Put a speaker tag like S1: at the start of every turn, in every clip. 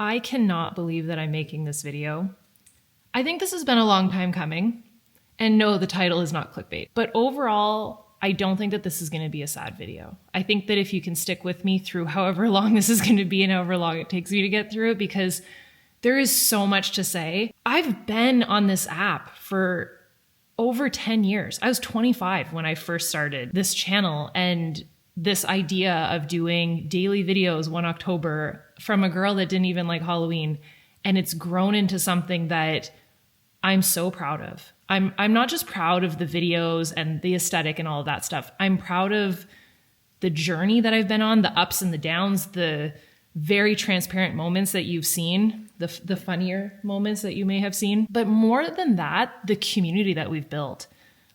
S1: I cannot believe that I'm making this video. I think this has been a long time coming. And no, the title is not clickbait. But overall, I don't think that this is going to be a sad video. I think that if you can stick with me through however long this is going to be and however long it takes me to get through it, because there is so much to say. I've been on this app for over 10 years. I was 25 when I first started this channel, and this idea of doing daily videos 1 October from a girl that didn't even like Halloween, and it's grown into something that I'm so proud of. I'm not just proud of the videos and the aesthetic and all of that stuff. I'm proud of the journey that I've been on, the ups and the downs, the very transparent moments that you've seen, the funnier moments that you may have seen. But more than that, the community that we've built.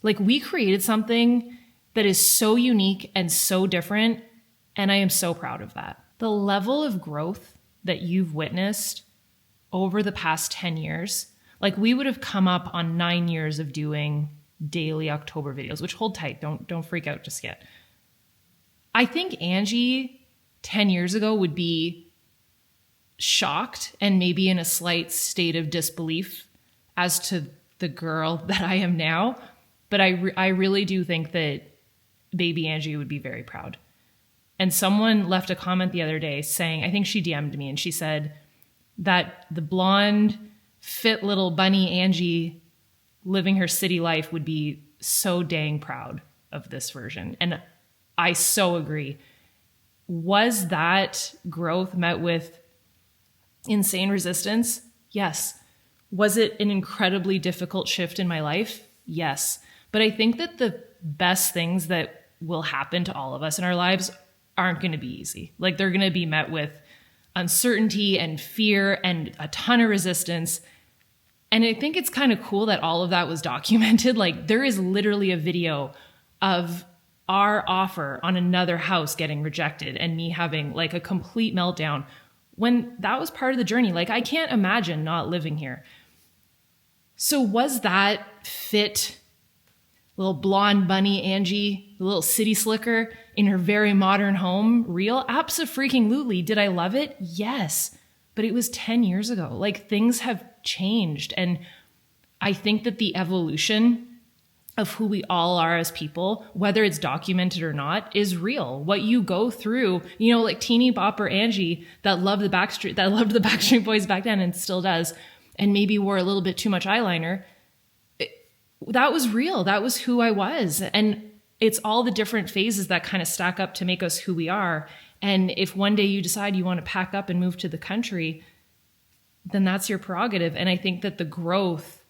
S1: Like, we created something that is so unique and so different, and I am so proud of that. The level of growth that you've witnessed over the past 10 years, like, we would have come up on 9 years of doing daily October videos, which, hold tight, don't freak out just yet. I think Angie 10 years ago would be shocked and maybe in a slight state of disbelief as to the girl that I am now. But I really do think that baby Angie would be very proud. And someone left a comment the other day saying, I think she DM'd me, and she said that the blonde, fit little bunny Angie living her city life would be so dang proud of this version. And I so agree. Was that growth met with insane resistance? Yes. Was it an incredibly difficult shift in my life? Yes. But I think that the best things that will happen to all of us in our lives aren't going to be easy. Like, they're going to be met with uncertainty and fear and a ton of resistance. And I think it's kind of cool that all of that was documented. Like, there is literally a video of our offer on another house getting rejected and me having like a complete meltdown when that was part of the journey. Like, I can't imagine not living here. So was that fit little blonde bunny Angie, the little city slicker in her very modern home real? Abso-freaking-lutely. Did I love it? Yes. But it was 10 years ago. Like, things have changed. And I think that the evolution of who we all are as people, whether it's documented or not, is real. What you go through, you know, like teeny bopper Angie that loved the Backstreet Boys back then and still does, and maybe wore a little bit too much eyeliner. That was real. That was who I was. And it's all the different phases that kind of stack up to make us who we are. And if one day you decide you want to pack up and move to the country, then that's your prerogative. And I think that the growth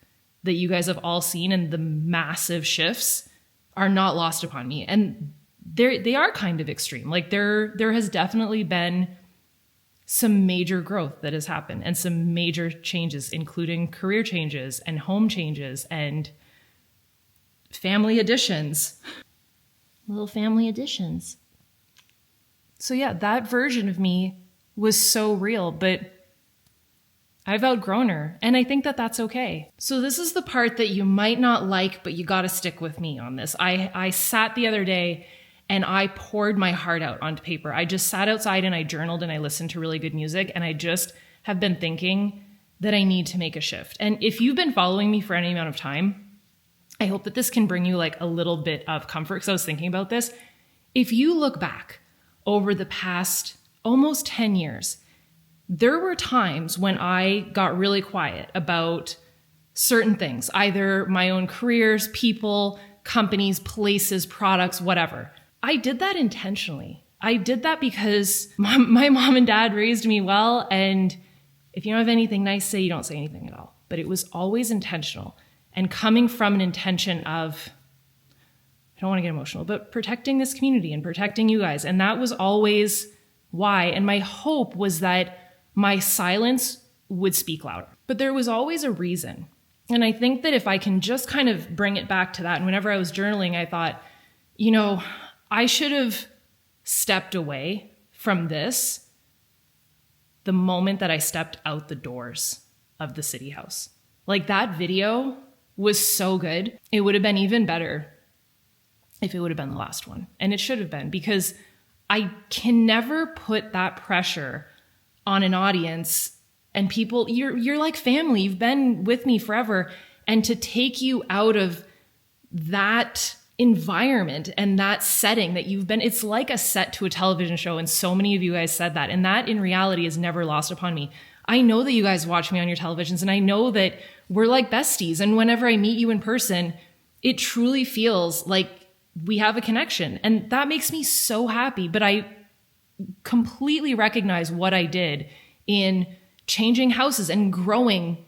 S1: that you guys have all seen and the massive shifts are not lost upon me. And they are kind of extreme. Like, there has definitely been some major growth that has happened and some major changes, including career changes and home changes and family additions. Little family additions. So yeah, that version of me was so real, but I've outgrown her, and I think that that's okay. So this is the part that you might not like, but you got to stick with me on this. I sat the other day and I poured my heart out onto paper. I just sat outside and I journaled and I listened to really good music, and I just have been thinking that I need to make a shift. And if you've been following me for any amount of time, I hope that this can bring you like a little bit of comfort, because I was thinking about this. If you look back over the past almost 10 years, there were times when I got really quiet about certain things, either my own careers, people, companies, places, products, whatever. I did that intentionally. I did that because my mom and dad raised me well, and if you don't have anything nice to say, you don't say anything at all. But it was always intentional, and coming from an intention of, I don't want to get emotional, but protecting this community and protecting you guys. And that was always why. And my hope was that my silence would speak louder. But there was always a reason. And I think that if I can just kind of bring it back to that, and whenever I was journaling, I thought, you know, I should have stepped away from this the moment that I stepped out the doors of the city house. Like, that video was so good. It would have been even better if it would have been the last one. And it should have been, because I can never put that pressure on an audience and people, you're like family. You've been with me forever. And to take you out of that environment and that setting that you've been, it's like a set to a television show. And so many of you guys said that. And that in reality is never lost upon me. I know that you guys watch me on your televisions, and I know that we're like besties. And whenever I meet you in person, it truly feels like we have a connection. And that makes me so happy. But I completely recognize what I did in changing houses and growing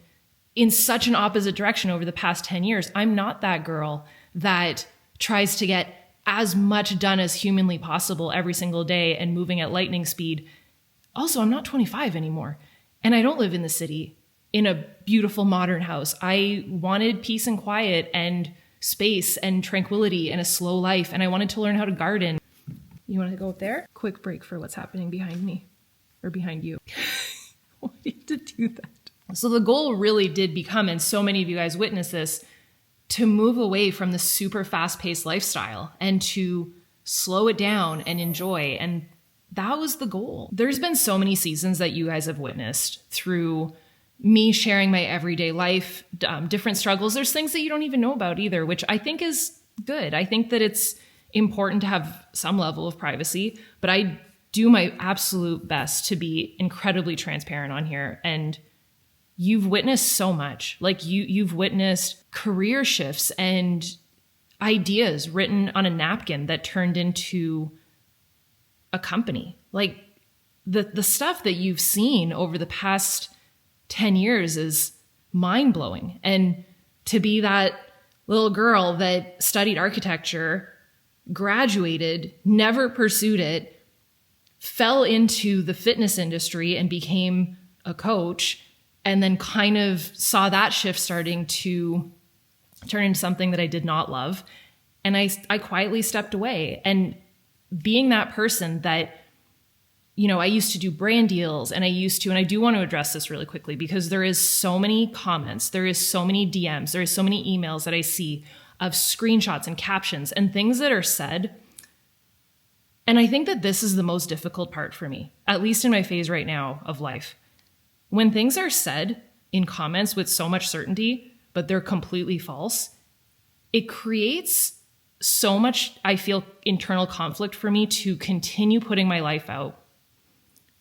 S1: in such an opposite direction over the past 10 years. I'm not that girl that tries to get as much done as humanly possible every single day and moving at lightning speed. Also, I'm not 25 anymore, and I don't live in the city in a beautiful modern house. I wanted peace and quiet and space and tranquility and a slow life, and I wanted to learn how to garden. You want to go up there? Quick break for what's happening behind me, or behind you. Why did you do that? So the goal really did become, and so many of you guys witnessed this, to move away from the super fast-paced lifestyle and to slow it down and enjoy. And that was the goal. There's been so many seasons that you guys have witnessed through me sharing my everyday life, different struggles. There's things that you don't even know about either, which I think is good. I think that it's important to have some level of privacy, but I do my absolute best to be incredibly transparent on here. And you've witnessed so much. Like you've witnessed career shifts and ideas written on a napkin that turned into a company. Like the stuff that you've seen over the past 10 years is mind-blowing. And to be that little girl that studied architecture, graduated, never pursued it, fell into the fitness industry and became a coach, and then kind of saw that shift starting to turn into something that I did not love. And I quietly stepped away. And being that person that, you know, I used to do brand deals, and I do want to address this really quickly because there is so many comments, there is so many DMs, there is so many emails that I see of screenshots and captions and things that are said. And I think that this is the most difficult part for me, at least in my phase right now of life. When things are said in comments with so much certainty, but they're completely false, it creates so much, I feel, internal conflict for me to continue putting my life out.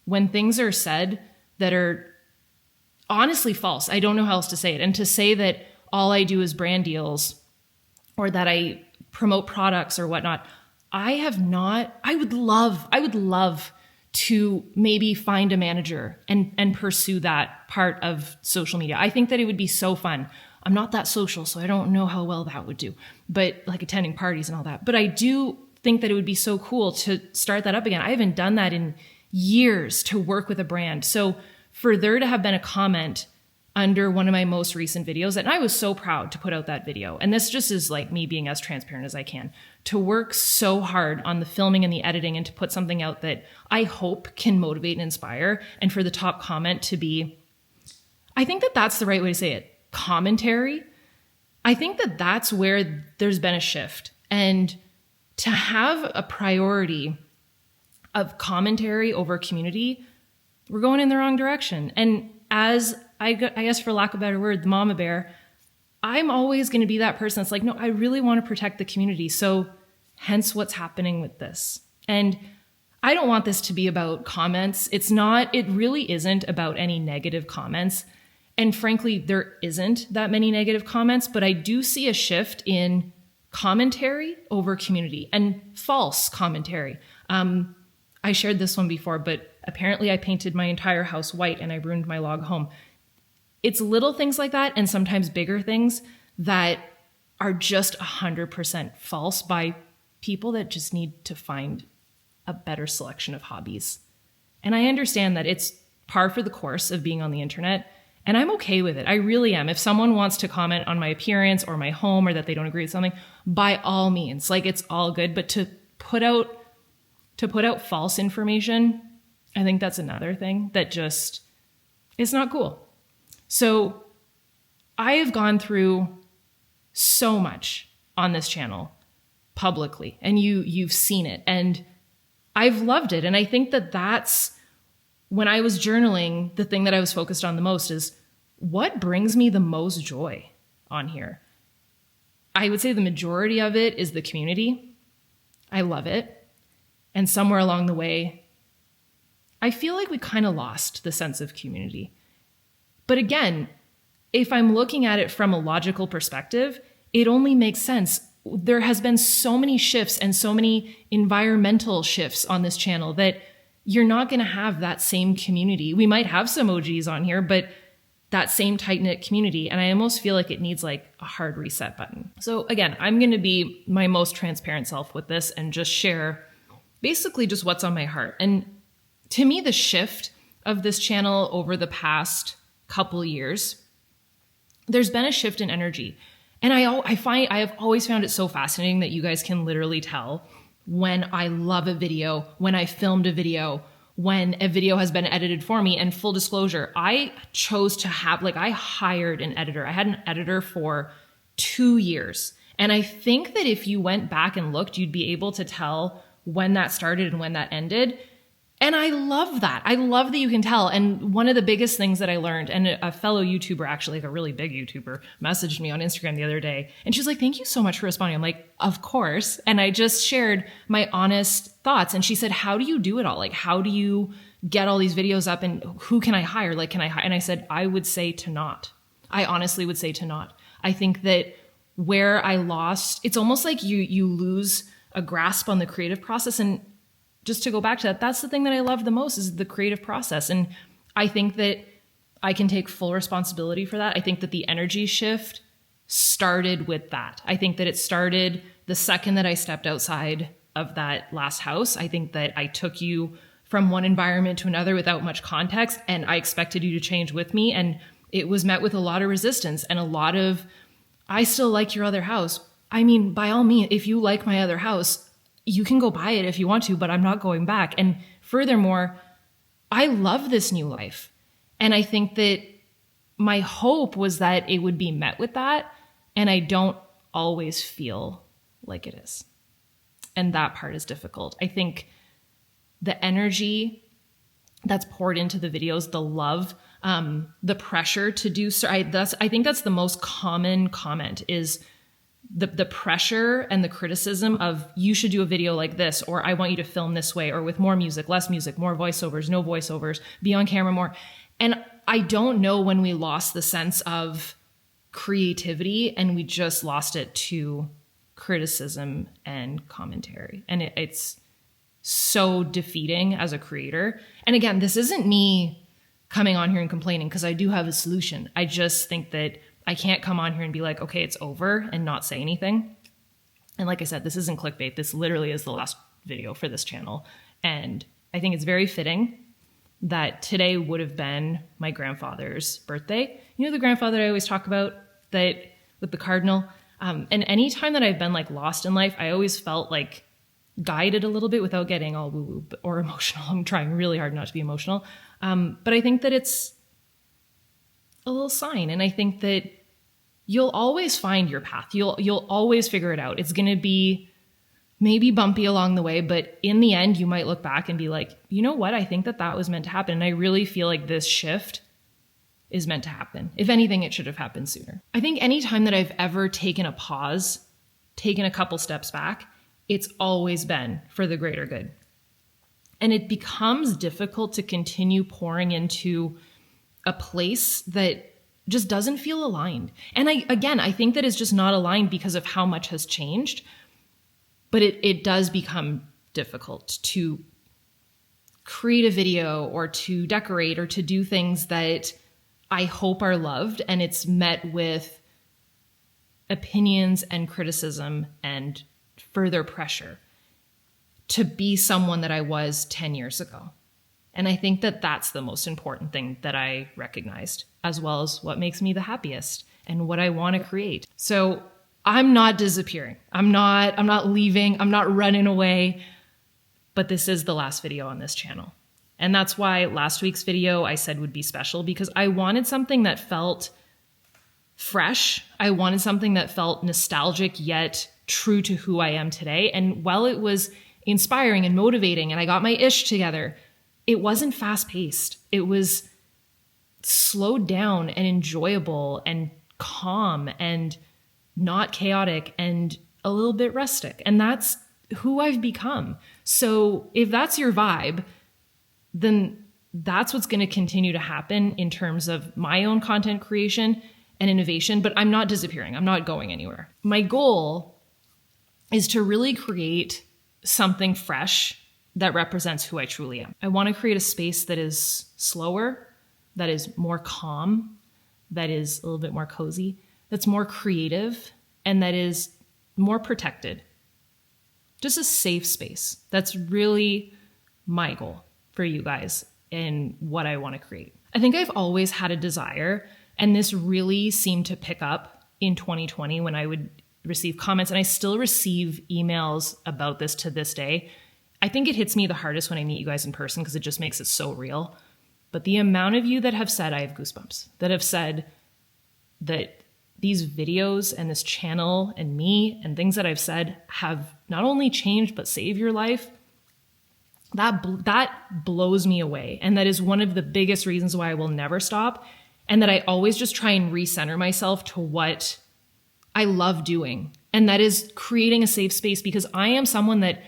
S1: When things are said that are honestly false, I don't know how else to say it. And to say that all I do is brand deals or that I promote products or whatnot, I would love to maybe find a manager and pursue that part of social media. I think that it would be so fun. I'm not that social, so I don't know how well that would do, but like attending parties and all that. But I do think that it would be so cool to start that up again. I haven't done that in years, to work with a brand. So for there to have been a comment under one of my most recent videos, and I was so proud to put out that video. And this just is like me being as transparent as I can, to work so hard on the filming and the editing and to put something out that I hope can motivate and inspire. And for the top comment to be, I think that that's the right way to say it, commentary. I think that that's where there's been a shift. And to have a priority of commentary over community, we're going in the wrong direction. And as I guess, for lack of a better word, the mama bear, I'm always going to be that person that's like, no, I really want to protect the community. So hence what's happening with this. And I don't want this to be about comments. It really isn't about any negative comments. And frankly, there isn't that many negative comments, but I do see a shift in commentary over community and false commentary. I shared this one before, but apparently I painted my entire house white and I ruined my log home. It's little things like that, and sometimes bigger things that are just 100% false by people that just need to find a better selection of hobbies. And I understand that it's par for the course of being on the internet, and I'm okay with it. I really am. If someone wants to comment on my appearance or my home or that they don't agree with something, by all means, like, it's all good. But to put out false information, I think that's another thing that just is not cool. So I have gone through so much on this channel publicly, and you've seen it, and I've loved it. And I think that that's when I was journaling, the thing that I was focused on the most is what brings me the most joy on here. I would say the majority of it is the community. I love it. And somewhere along the way, I feel like we kind of lost the sense of community. But again, if I'm looking at it from a logical perspective, it only makes sense. There has been so many shifts and so many environmental shifts on this channel that you're not going to have that same community. We might have some OGs on here, but that same tight-knit community. And I almost feel like it needs like a hard reset button. So again, I'm going to be my most transparent self with this and just share basically just what's on my heart. And to me, the shift of this channel over the past couple years, there's been a shift in energy. And I have always found it so fascinating that you guys can literally tell when I love a video, when I filmed a video, when a video has been edited for me. And full disclosure, I chose to have, I hired an editor. I had an editor for 2 years. And I think that if you went back and looked, you'd be able to tell when that started and when that ended. And I love that. I love that you can tell. And one of the biggest things that I learned, and a fellow YouTuber, actually, like a really big YouTuber, messaged me on Instagram the other day. And she's like, thank you so much for responding. I'm like, of course. And I just shared my honest thoughts. And she said, how do you do it all? Like, how do you get all these videos up and who can I hire? Like, can I hire? And I said, I would say to not. I honestly would say to not. I think that where I lost, it's almost like you lose a grasp on the creative process. And just to go back to that, that's the thing that I love the most is the creative process. And I think that I can take full responsibility for that. I think that the energy shift started with that. I think that it started the second that I stepped outside of that last house. I think that I took you from one environment to another without much context, and I expected you to change with me. And it was met with a lot of resistance and a lot of, I still like your other house. I mean, by all means, if you like my other house, you can go buy it if you want to, but I'm not going back. And furthermore, I love this new life. And I think that my hope was that it would be met with that. And I don't always feel like it is. And that part is difficult. I think the energy that's poured into the videos, the love, the pressure to do so. I think that's the most common comment is the pressure and the criticism of you should do a video like this, or I want you to film this way, or with more music, less music, more voiceovers, no voiceovers, be on camera more. And I don't know when we lost the sense of creativity and we just lost it to criticism and commentary. And it's so defeating as a creator. And again, this isn't me coming on here and complaining because I do have a solution. I just think that I can't come on here and be like, okay, it's over and not say anything. And like I said, this isn't clickbait. This literally is the last video for this channel. And I think it's very fitting that today would have been my grandfather's birthday. You know, the grandfather I always talk about that with the cardinal. And anytime that I've been like lost in life, I always felt like guided a little bit without getting all woo-woo or emotional. I'm trying really hard not to be emotional. But I think that it's a little sign. And I think that you'll always find your path. You'll always figure it out. It's going to be maybe bumpy along the way, but in the end, you might look back and be like, you know what? I think that was meant to happen. And I really feel like this shift is meant to happen. If anything, it should have happened sooner. I think anytime that I've ever taken a pause, taken a couple steps back, it's always been for the greater good. And it becomes difficult to continue pouring into a place that just doesn't feel aligned. And I think that it's just not aligned because of how much has changed, but it does become difficult to create a video or to decorate or to do things that I hope are loved, and it's met with opinions and criticism and further pressure to be someone that I was 10 years ago. And I think that that's the most important thing that I recognized, as well as what makes me the happiest and what I want to create. So I'm not disappearing. I'm not leaving. I'm not running away. But this is the last video on this channel. And that's why last week's video I said would be special, because I wanted something that felt fresh. I wanted something that felt nostalgic yet true to who I am today. And while it was inspiring and motivating and I got my ish together, it wasn't fast paced. It was slowed down and enjoyable and calm and not chaotic and a little bit rustic. And that's who I've become. So if that's your vibe, then that's what's going to continue to happen in terms of my own content creation and innovation. But I'm not disappearing. I'm not going anywhere. My goal is to really create something fresh that represents who I truly am. I want to create a space that is slower, that is more calm, that is a little bit more cozy, that's more creative, and that is more protected. Just a safe space. That's really my goal for you guys and what I want to create. I think I've always had a desire, and this really seemed to pick up in 2020 when I would receive comments, and I still receive emails about this to this day. I think it hits me the hardest when I meet you guys in person because it just makes it so real. But the amount of you that have said, I have goosebumps, that have said that these videos and this channel and me and things that I've said have not only changed, but saved your life, that blows me away. And that is one of the biggest reasons why I will never stop. And that I always just try and recenter myself to what I love doing. And that is creating a safe space, because I am someone that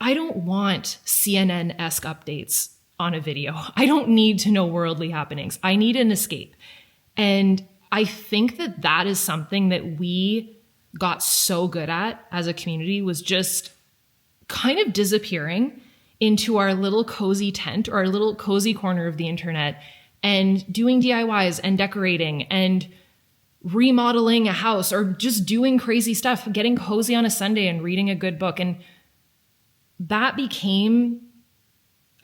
S1: I don't want CNN-esque updates on a video. I don't need to know worldly happenings. I need an escape. And I think that that is something that we got so good at as a community, was just kind of disappearing into our little cozy tent or our little cozy corner of the internet and doing DIYs and decorating and remodeling a house or just doing crazy stuff, getting cozy on a Sunday and reading a good book. And that became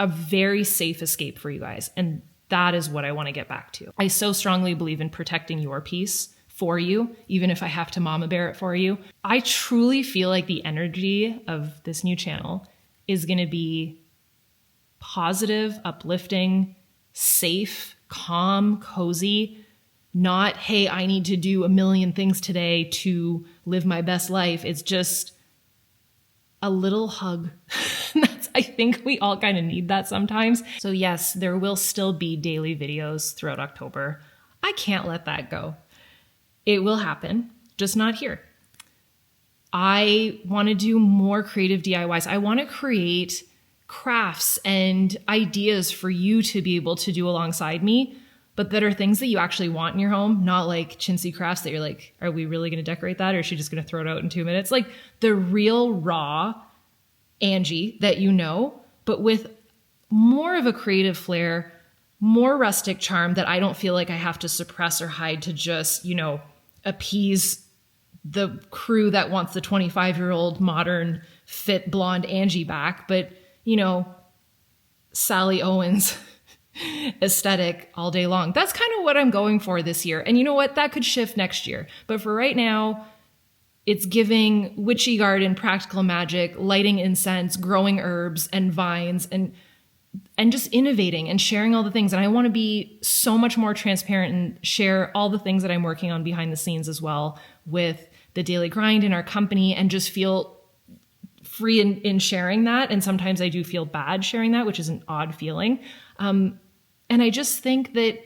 S1: a very safe escape for you guys. And that is what I want to get back to. I so strongly believe in protecting your peace for you, even if I have to mama bear it for you. I truly feel like the energy of this new channel is going to be positive, uplifting, safe, calm, cozy, not, hey, I need to do a million things today to live my best life. It's just a little hug. I think we all kind of need that sometimes. So yes, there will still be daily videos throughout October. I can't let that go. It will happen, just not here. I want to do more creative DIYs. I want to create crafts and ideas for you to be able to do alongside me, but that are things that you actually want in your home, not like chintzy crafts that you're like, are we really going to decorate that? Or is she just going to throw it out in 2 minutes? Like the real raw Angie that you know, but with more of a creative flair, more rustic charm that I don't feel like I have to suppress or hide to just, appease the crew that wants the 25-year-old modern fit blonde Angie back. But, Sally Owens aesthetic all day long. That's kind of what I'm going for this year. And you know what? That could shift next year. But for right now, it's giving witchy garden, practical magic, lighting incense, growing herbs and vines, and just innovating and sharing all the things. And I want to be so much more transparent and share all the things that I'm working on behind the scenes as well with the daily grind in our company, and just feel free in sharing that. And sometimes I do feel bad sharing that, which is an odd feeling. And I just think that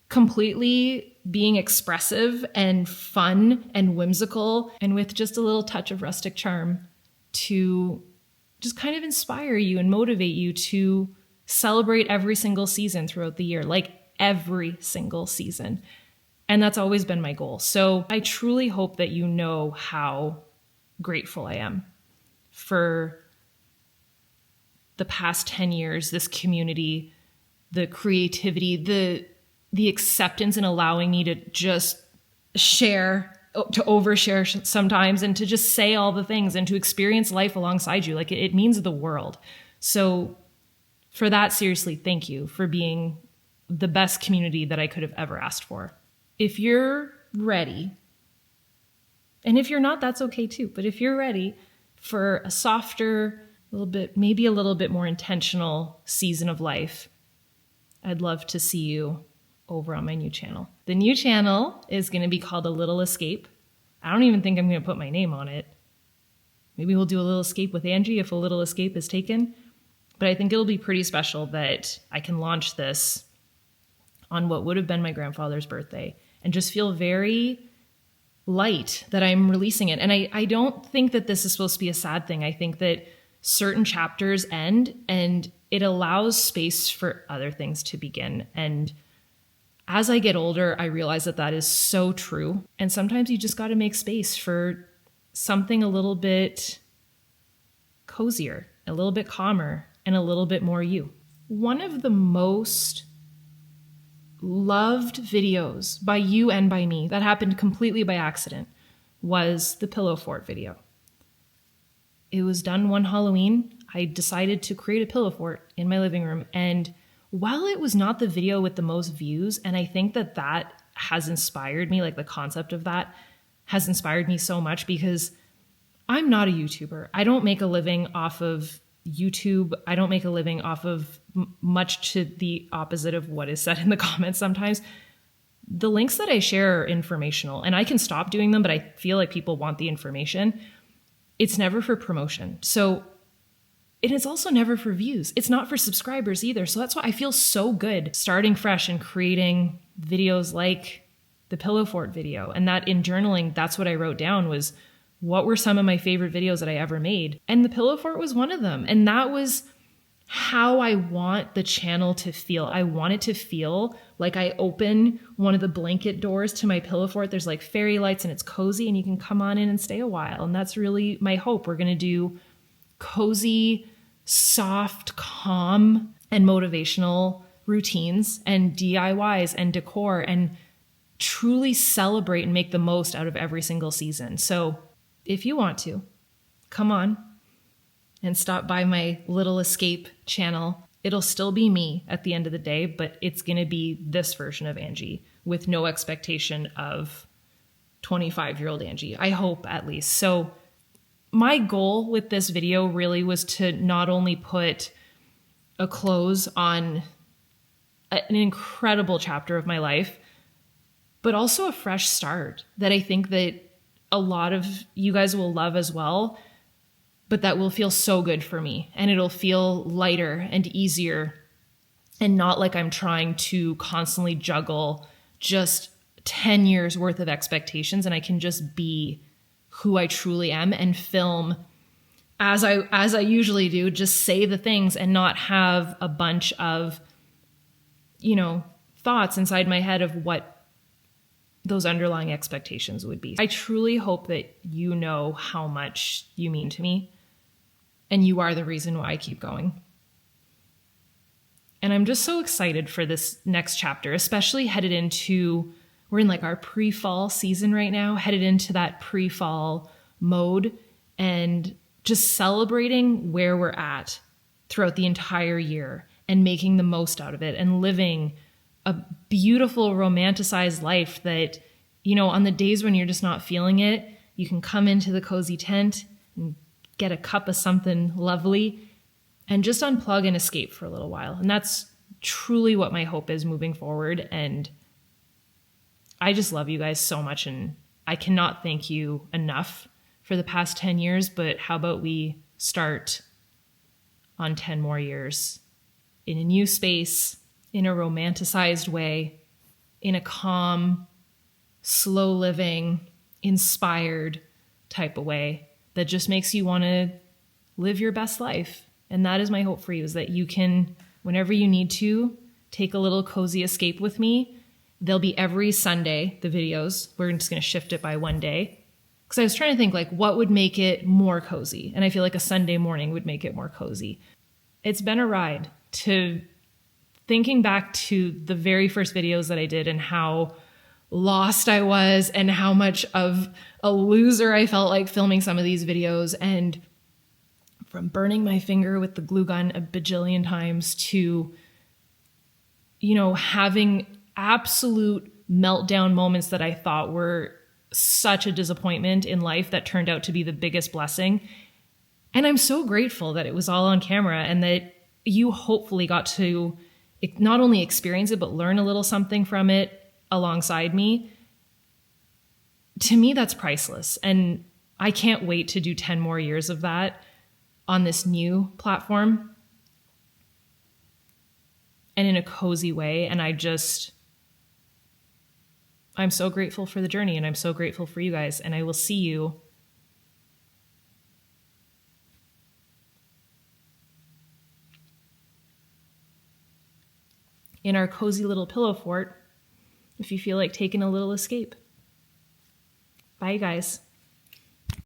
S1: completely being expressive and fun and whimsical, and with just a little touch of rustic charm to just kind of inspire you and motivate you to celebrate every single season throughout the year, like every single season. And that's always been my goal. So I truly hope that you know how grateful I am for the past 10 years, this community, the creativity, the acceptance and allowing me to just share, to overshare sometimes, and to just say all the things and to experience life alongside you. Like it means the world. So for that, seriously, thank you for being the best community that I could have ever asked for. If you're ready, and if you're not, that's okay too. But if you're ready for a softer, maybe a little bit more intentional season of life, I'd love to see you over on my new channel. The new channel is going to be called A Little Escape. I don't even think I'm going to put my name on it. Maybe we'll do A Little Escape with Angie if A Little Escape is taken. But I think it'll be pretty special that I can launch this on what would have been my grandfather's birthday and just feel very light that I'm releasing it. And I don't think that this is supposed to be a sad thing. I think that certain chapters end and it allows space for other things to begin. And as I get older, I realize that that is so true. And sometimes you just got to make space for something a little bit cozier, a little bit calmer, and a little bit more you. One of the most loved videos by you and by me that happened completely by accident was the pillow fort video. It was done one Halloween. I decided to create a pillow fort in my living room. And while it was not the video with the most views, and I think that that has inspired me, like the concept of that has inspired me so much because I'm not a YouTuber. I don't make a living off of YouTube. I don't make a living off of much to the opposite of what is said in the comments sometimes. The links that I share are informational and I can stop doing them, but I feel like people want the information. It's never for promotion. So it is also never for views. It's not for subscribers either. So that's why I feel so good starting fresh and creating videos like the pillow fort video. And that in journaling, that's what I wrote down was what were some of my favorite videos that I ever made? And the pillow fort was one of them. And that was how I want the channel to feel. I want it to feel like I open one of the blanket doors to my pillow fort. There's like fairy lights and it's cozy and you can come on in and stay a while. And that's really my hope. We're going to do cozy, soft, calm, and motivational routines and DIYs and decor and truly celebrate and make the most out of every single season. So if you want to, come on and stop by my little escape channel. It'll still be me at the end of the day, but it's going to be this version of Angie with no expectation of 25-year-old Angie. I hope at least. So my goal with this video really was to not only put a close on an incredible chapter of my life, but also a fresh start that I think that a lot of you guys will love as well, but that will feel so good for me. And it'll feel lighter and easier and not like I'm trying to constantly juggle just 10 years worth of expectations. And I can just be who I truly am and film as I usually do, just say the things and not have a bunch of, thoughts inside my head of what those underlying expectations would be. I truly hope that you know how much you mean to me and you are the reason why I keep going. And I'm just so excited for this next chapter, especially headed into, we're in like our pre-fall season right now, headed into that pre-fall mode and just celebrating where we're at throughout the entire year and making the most out of it and living a beautiful romanticized life that, on the days when you're just not feeling it, you can come into the cozy tent and get a cup of something lovely and just unplug and escape for a little while. And that's truly what my hope is moving forward. And I just love you guys so much. And I cannot thank you enough for the past 10 years, but how about we start on 10 more years in a new space, in a romanticized way, in a calm, slow living, inspired type of way that just makes you want to live your best life. And that is my hope for you, is that you can, whenever you need to, take a little cozy escape with me. They'll be every Sunday, the videos. We're just going to shift it by one day. Because I was trying to think what would make it more cozy. And I feel like a Sunday morning would make it more cozy. It's been a ride to thinking back to the very first videos that I did and how lost I was and how much of a loser I felt like filming some of these videos, and from burning my finger with the glue gun a bajillion times to, having absolute meltdown moments that I thought were such a disappointment in life that turned out to be the biggest blessing. And I'm so grateful that it was all on camera and that you hopefully got to not only experience it, but learn a little something from it alongside me. To me, that's priceless. And I can't wait to do 10 more years of that on this new platform. and in a cozy way. And I'm so grateful for the journey, and I'm so grateful for you guys. And I will see you in our cozy little pillow fort if you feel like taking a little escape. Bye, guys.